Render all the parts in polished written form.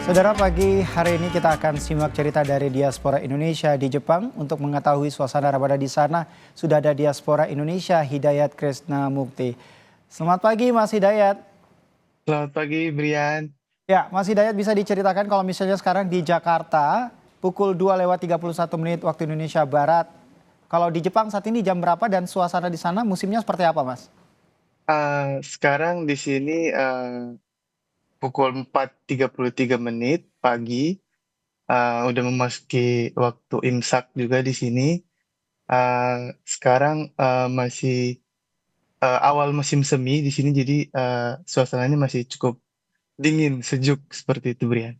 Saudara, pagi hari ini kita akan simak cerita dari diaspora Indonesia di Jepang. Untuk mengetahui suasana Ramadan di sana, sudah ada diaspora Indonesia Hidayat Krisna Mukti. Selamat pagi Mas Hidayat. Selamat pagi, Brian. Ya, Mas Hidayat, bisa diceritakan kalau misalnya sekarang di Jakarta pukul 2:31 waktu Indonesia Barat. Kalau di Jepang saat ini jam berapa dan suasana di sana musimnya seperti apa, Mas? Sekarang di sini pukul 4:33 pagi, udah memasuki waktu imsak juga di sini. Sekarang masih awal musim semi di sini, jadi suasananya masih cukup dingin, sejuk seperti itu, Brian.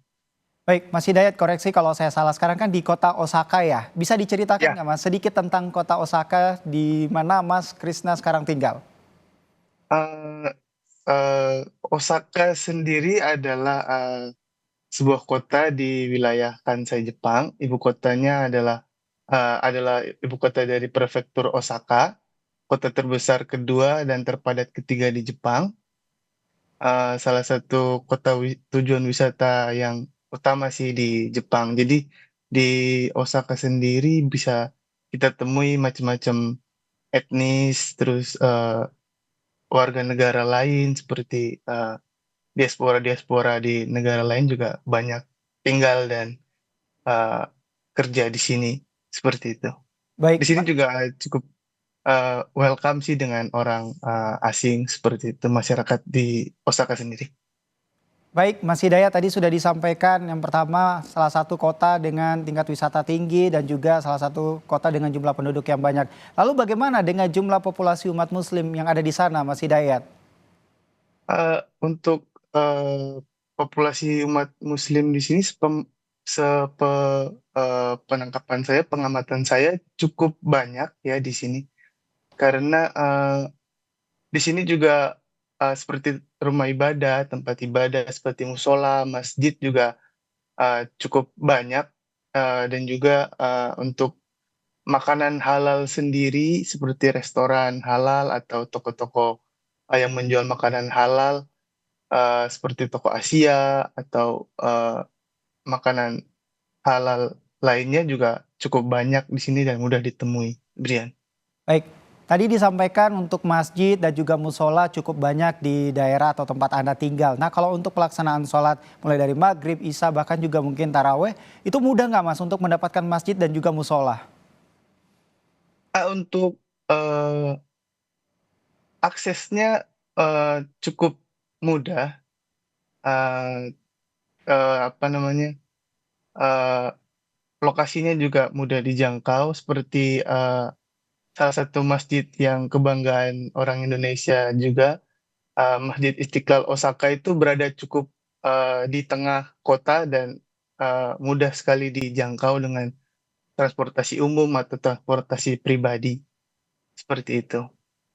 Baik, Mas Hidayat, koreksi kalau saya salah. Sekarang kan di kota Osaka ya. Bisa diceritakan Ya, nggak Mas sedikit tentang kota Osaka di mana Mas Krisna sekarang tinggal? eh, eh, Osaka sendiri adalah sebuah kota di wilayah Kansai, Jepang. Ibu kotanya adalah ibu kota dari prefektur Osaka, kota terbesar kedua dan terpadat ketiga di Jepang. Salah satu tujuan wisata yang utama sih di Jepang. Jadi di Osaka sendiri bisa kita temui macam-macam etnis, terus warga negara lain seperti diaspora-diaspora di negara lain juga banyak tinggal dan uh, kerja di sini seperti itu. Di Baik, sini juga cukup welcome sih dengan orang asing seperti itu masyarakat di Osaka sendiri. baik, Mas Hidayat, tadi sudah disampaikan yang pertama salah satu kota dengan tingkat wisata tinggi dan juga salah satu kota dengan jumlah penduduk yang banyak. Lalu bagaimana dengan jumlah populasi umat muslim yang ada di sana, Mas Hidayat? Untuk populasi umat Muslim di sini penangkapan saya, pengamatan saya cukup banyak ya di sini karena di sini juga seperti rumah ibadah, tempat ibadah seperti musola, masjid juga cukup banyak, dan juga untuk makanan halal sendiri seperti restoran halal atau toko-toko yang menjual makanan halal seperti toko Asia atau makanan halal lainnya juga cukup banyak di sini dan mudah ditemui, Brian. Baik, tadi disampaikan untuk masjid dan juga musola cukup banyak di daerah atau tempat Anda tinggal. Nah, kalau untuk pelaksanaan sholat mulai dari maghrib, isya, bahkan juga mungkin taraweh, itu mudah nggak Mas untuk mendapatkan masjid dan juga musola? Untuk aksesnya cukup mudah, eh, apa namanya, eh, lokasinya juga mudah dijangkau seperti salah satu masjid yang kebanggaan orang Indonesia juga, Masjid Istiqlal Osaka itu berada cukup di tengah kota dan mudah sekali dijangkau dengan transportasi umum atau transportasi pribadi seperti itu,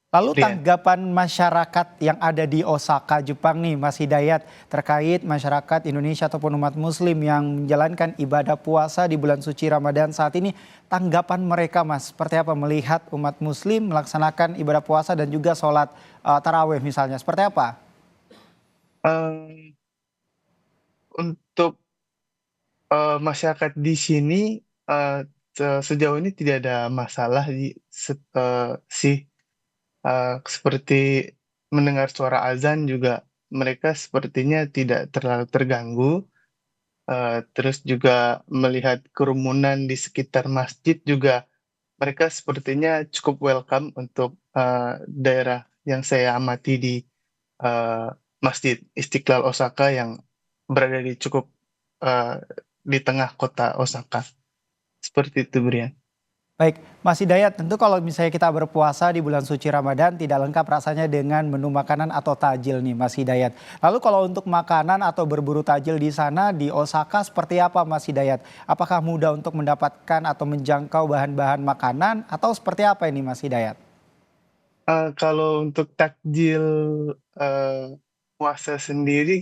Lalu Rian. tanggapan masyarakat yang ada di Osaka, Jepang nih Mas Hidayat terkait masyarakat Indonesia ataupun umat muslim yang menjalankan ibadah puasa di bulan suci Ramadan saat ini, tanggapan mereka Mas seperti apa melihat umat muslim melaksanakan ibadah puasa dan juga sholat tarawih misalnya, seperti apa? Eh, untuk masyarakat di sini eh, sejauh ini tidak ada masalah sih. Seperti mendengar suara azan juga mereka sepertinya tidak terlalu terganggu. Terus juga melihat kerumunan di sekitar masjid juga mereka sepertinya cukup welcome untuk daerah yang saya amati di eh, Masjid Istiqlal Osaka yang berada di cukup eh, di tengah kota Osaka. Seperti itu, Brian. Baik, Mas Hidayat, tentu kalau misalnya kita berpuasa di bulan suci Ramadan tidak lengkap rasanya dengan menu makanan atau tajil nih Mas Hidayat. Lalu kalau untuk makanan atau berburu tajil di sana di Osaka seperti apa Mas Hidayat? Apakah mudah untuk mendapatkan atau menjangkau bahan-bahan makanan atau seperti apa ini Mas Hidayat? Kalau untuk takjil puasa sendiri,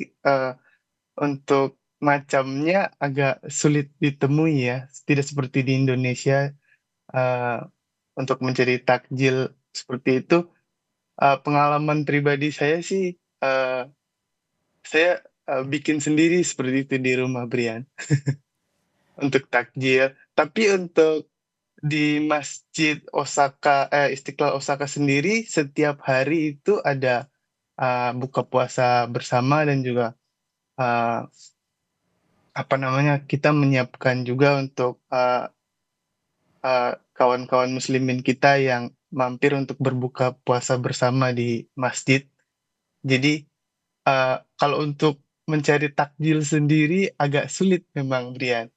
untuk macamnya agak sulit ditemui ya, tidak seperti di Indonesia. eh, untuk mencari takjil seperti itu, pengalaman pribadi saya sih, saya bikin sendiri seperti itu di rumah, Brian, untuk takjil. Tapi untuk di Masjid Osaka Istiqlal Osaka sendiri setiap hari itu ada, buka puasa bersama dan juga, eee, apa namanya, kita menyiapkan juga untuk, kawan-kawan muslimin kita yang mampir untuk berbuka puasa bersama di masjid. Jadi, kalau untuk mencari takjil sendiri agak sulit memang, Brian.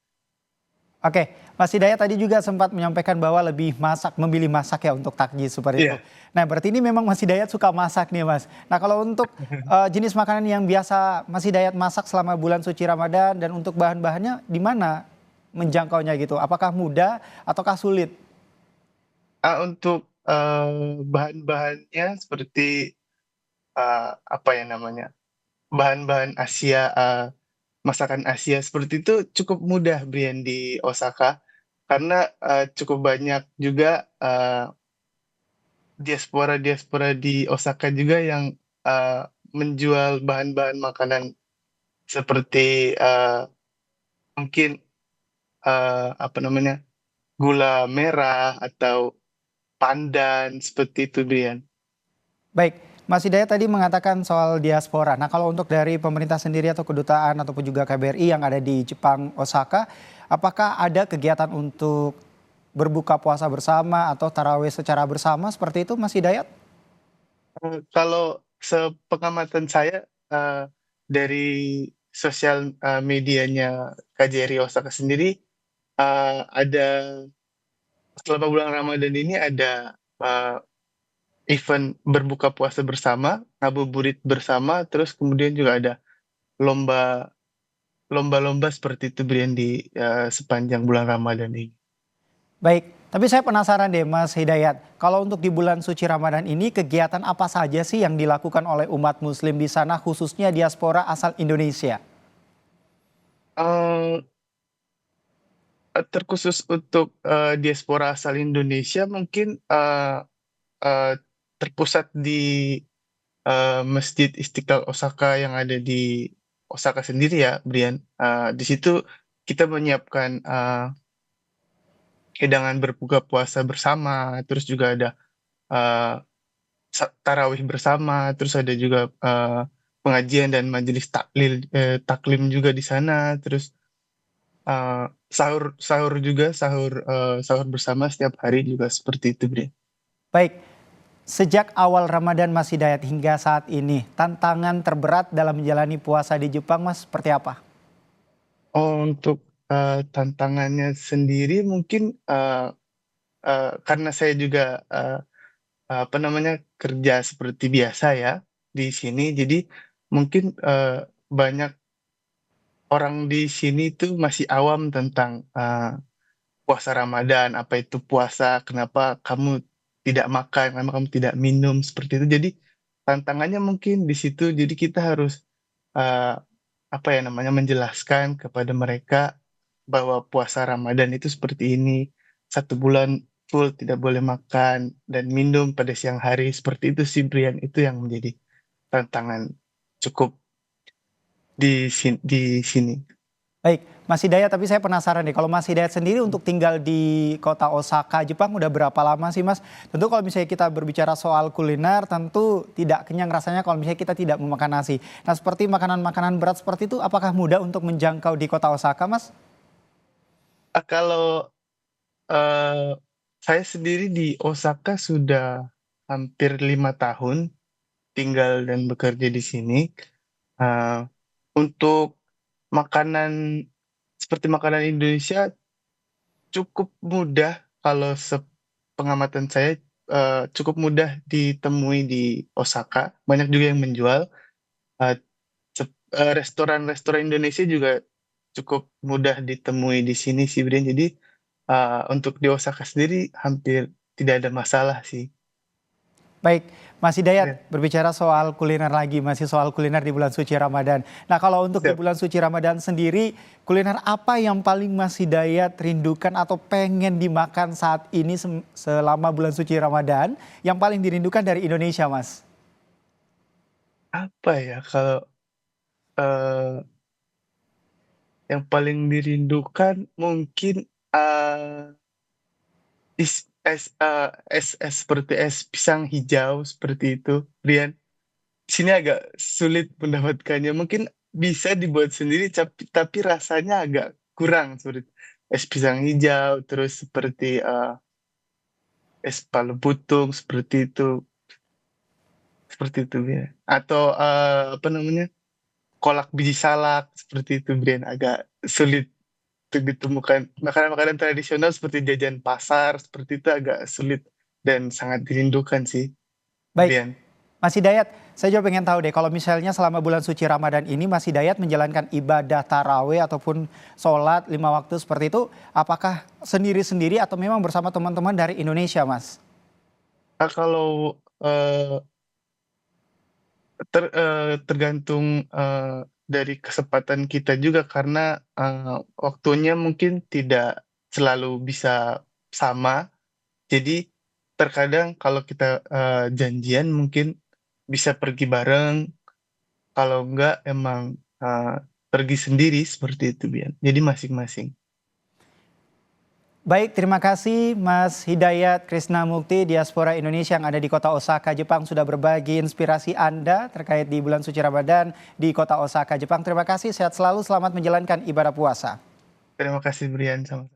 Oke, Mas Hidayat tadi juga sempat menyampaikan bahwa lebih memilih masak ya untuk takjil seperti itu. Iya. Nah, berarti ini memang Mas Hidayat suka masak nih, Mas. Nah, kalau untuk jenis makanan yang biasa Mas Hidayat masak selama bulan suci Ramadan dan untuk bahan-bahannya di mana menjangkaunya gitu? Apakah mudah ataukah sulit? Untuk, bahan-bahannya seperti, apa ya namanya, bahan-bahan Asia, masakan Asia seperti itu cukup mudah, Brian, di Osaka. Karena, cukup banyak juga, diaspora-diaspora di Osaka juga yang, eee, menjual bahan-bahan makanan seperti, mungkin, apa namanya, gula merah atau pandan, seperti itu, Brian. Baik, Mas Hidayat tadi mengatakan soal diaspora. Nah, kalau untuk dari pemerintah sendiri atau kedutaan ataupun juga KBRI yang ada di Jepang, Osaka, apakah ada kegiatan untuk berbuka puasa bersama atau tarawih secara bersama seperti itu, Mas Hidayat? Kalau sepengamatan saya, dari sosial, medianya KJRI Osaka sendiri, ada selama bulan Ramadan ini ada, event berbuka puasa bersama, ngabuburit bersama, terus kemudian juga ada lomba lomba-lomba seperti itu, Brian, di, sepanjang bulan Ramadan ini. Baik, tapi saya penasaran deh Mas Hidayat, kalau untuk di bulan suci Ramadan ini kegiatan apa saja sih yang dilakukan oleh umat muslim di sana khususnya diaspora asal Indonesia? Eee Terkhusus untuk, diaspora asal Indonesia mungkin, eee, terpusat di, Masjid Istiqlal Osaka yang ada di Osaka sendiri ya, Brian. Di situ kita menyiapkan, hidangan berbuka puasa bersama, terus juga ada, eee, tarawih bersama, terus ada juga, pengajian dan majelis taklim juga di sana, terus, sahur sahur juga, sahur bersama setiap hari juga seperti itu, Bre. Baik, sejak awal Ramadan Mas Hidayat hingga saat ini, tantangan terberat dalam menjalani puasa di Jepang Mas seperti apa? Oh, untuk, tantangannya sendiri mungkin, karena saya juga, apa namanya, kerja seperti biasa ya di sini, jadi mungkin, banyak orang di sini tuh masih awam tentang, puasa Ramadan, apa itu puasa, kenapa kamu tidak makan, kenapa kamu tidak minum, seperti itu. Jadi tantangannya mungkin di situ, jadi kita harus, eee, apa ya namanya, menjelaskan kepada mereka bahwa puasa Ramadan itu seperti ini, 1 bulan full tidak boleh makan dan minum pada siang hari, seperti itu sih, Brian. Itu yang menjadi tantangan cukup di sini. Baik, Mas Hidayat tapi saya penasaran nih kalau Mas Hidayat sendiri untuk tinggal di kota Osaka, Jepang udah berapa lama sih Mas? Tentu kalau misalnya kita berbicara soal kuliner tentu tidak kenyang rasanya kalau misalnya kita tidak memakan nasi. Nah seperti makanan-makanan berat seperti itu apakah mudah untuk menjangkau di kota Osaka Mas? Kalau, eee, saya sendiri di Osaka sudah hampir 5 tahun tinggal dan bekerja di sini. Eee, untuk makanan seperti makanan Indonesia cukup mudah kalau sepengamatan saya, cukup mudah ditemui di Osaka, banyak juga yang menjual, eee, restoran-restoran Indonesia juga cukup mudah ditemui di sini sih, Brin. Jadi, untuk di Osaka sendiri hampir tidak ada masalah sih. Baik, Mas Iya, Hidayat berbicara soal kuliner lagi, masih soal kuliner di bulan suci Ramadan. Nah kalau untuk di siap. bulan suci Ramadan sendiri, kuliner apa yang paling Mas Hidayat rindukan atau pengen dimakan saat ini selama bulan suci Ramadan, yang paling dirindukan dari Indonesia Mas? Apa ya, kalau eee, yang paling dirindukan mungkin, es seperti es pisang hijau seperti itu, Brian. Di sini agak sulit mendapatkannya, mungkin bisa dibuat sendiri tapi rasanya agak kurang seperti es pisang hijau, terus seperti, es palu butung seperti itu ya. Atau, apa namanya, kolak biji salak seperti itu, Brian, agak sulit untuk ditemukan. Makanan-makanan tradisional seperti jajan pasar seperti itu agak sulit dan sangat dirindukan sih, Baik, Brian. Mas Hidayat, saya juga pengen tahu deh kalau misalnya selama bulan suci Ramadan ini Mas Hidayat menjalankan ibadah tarawih ataupun sholat 5 waktu seperti itu, apakah sendiri-sendiri atau memang bersama teman-teman dari Indonesia, Mas? Kalau, tergantung, dari kesempatan kita juga karena, waktunya mungkin tidak selalu bisa sama. Jadi terkadang kalau kita, janjian mungkin bisa pergi bareng, kalau enggak emang, pergi sendiri seperti itu, Bian. Jadi masing-masing. Baik, terima kasih Mas Hidayat Krisnamukti, diaspora Indonesia yang ada di kota Osaka, Jepang, sudah berbagi inspirasi Anda terkait di bulan suci Ramadan di kota Osaka, Jepang. Terima kasih, sehat selalu, selamat menjalankan ibadah puasa. Terima kasih, Brian, sama